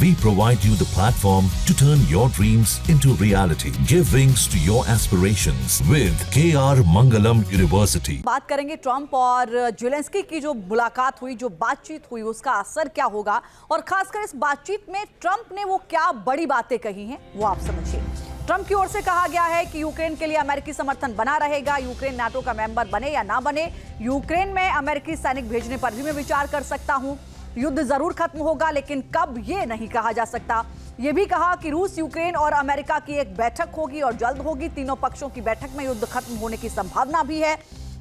We provide you the platform to turn your dreams into reality. Give wings to your aspirations with KR Mangalam University. बात करेंगे Trump और Zelensky की जो मुलाकात हुई, जो बातचीत हुई, उसका असर क्या होगा और खासकर इस बातचीत में ट्रंप ने वो क्या बड़ी बातें कही हैं वो आप समझिए। ट्रंप की ओर से कहा गया है कि यूक्रेन के लिए अमेरिकी समर्थन बना रहेगा। यूक्रेन नाटो का मेंबर बने या ना बने, यूक्रेन में अमेरिकी सैनिक भेजने पर भी मैं विचार कर सकता हूं। युद्ध जरूर खत्म होगा, लेकिन कब ये नहीं कहा जा सकता। ये भी कहा कि रूस, यूक्रेन और अमेरिका की एक बैठक होगी और जल्द होगी। तीनों पक्षों की बैठक में युद्ध खत्म होने की संभावना भी है।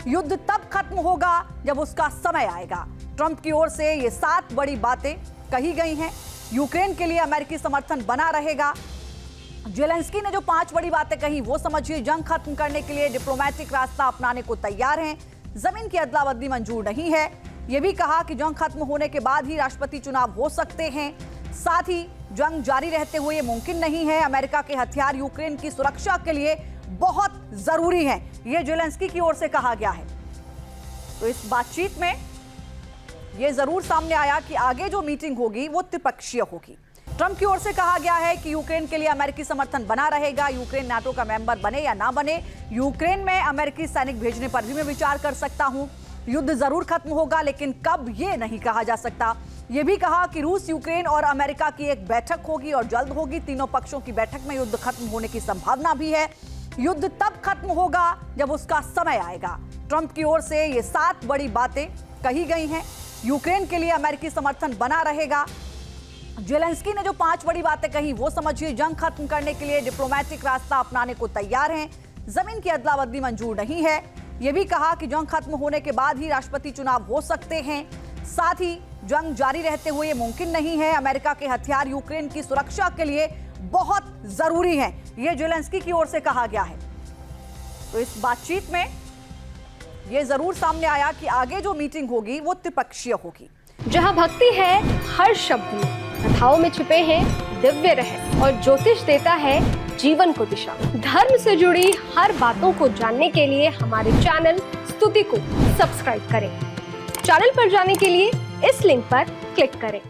युद्ध तब खत्म होगा जब उसका समय आएगा। ट्रंप की ओर से ये 7 बड़ी बातें कही गई हैं। यूक्रेन के लिए अमेरिकी समर्थन बना रहेगा। ज़ेलेंस्की ने जो 5 बड़ी बातें कही वो समझिए। जंग खत्म करने के लिए डिप्लोमेटिक रास्ता अपनाने को तैयार हैं। जमीन की अदला बदली मंजूर नहीं है। ये भी कहा कि जंग खत्म होने के बाद ही राष्ट्रपति चुनाव हो सकते हैं। साथ ही जंग जारी रहते हुए ये मुमकिन नहीं है। अमेरिका के हथियार यूक्रेन की सुरक्षा के लिए बहुत जरूरी हैं। ये ज़ेलेंस्की की ओर से कहा गया है। तो इस बातचीत में ये जरूर सामने आया कि आगे जो मीटिंग होगी वो त्रिपक्षीय होगी। ट्रंप की ओर से कहा गया है कि यूक्रेन के लिए अमेरिकी समर्थन बना रहेगा। यूक्रेन नाटो का मेंबर बने या ना बने, यूक्रेन में अमेरिकी सैनिक भेजने पर भी मैं विचार कर सकता हूं। युद्ध जरूर खत्म होगा, लेकिन कब ये नहीं कहा जा सकता। ये भी कहा कि रूस, यूक्रेन और अमेरिका की एक बैठक होगी और जल्द होगी। तीनों पक्षों की बैठक में युद्ध खत्म होने की संभावना भी है। युद्ध तब खत्म होगा जब उसका समय आएगा। ट्रंप की ओर से ये 7 बड़ी बातें कही गई हैं। यूक्रेन के लिए अमेरिकी समर्थन बना रहेगा। ज़ेलेंस्की ने जो 5 बड़ी बातें कही वो समझिए। जंग खत्म करने के लिए डिप्लोमेटिक रास्ता अपनाने को तैयार हैं। जमीन की अदला बदली मंजूर नहीं है। ये भी कहा कि जंग खत्म होने के बाद ही राष्ट्रपति चुनाव हो सकते हैं। साथ ही जंग जारी रहते हुए ये मुमकिन नहीं है। अमेरिका के हथियार यूक्रेन की सुरक्षा के लिए बहुत जरूरी हैं। ये ज़ेलेंस्की की ओर से कहा गया है। तो इस बातचीत में ये जरूर सामने आया कि आगे जो मीटिंग होगी वो त्रिपक्षीय होगी। जहां भक्ति है हर शब्द में, कथाओं में छुपे हैं दिव्य रहस्य और ज्योतिष देता है जीवन को दिशा। धर्म से जुड़ी हर बातों को जानने के लिए हमारे चैनल स्तुति को सब्सक्राइब करें। चैनल पर जाने के लिए इस लिंक पर क्लिक करें।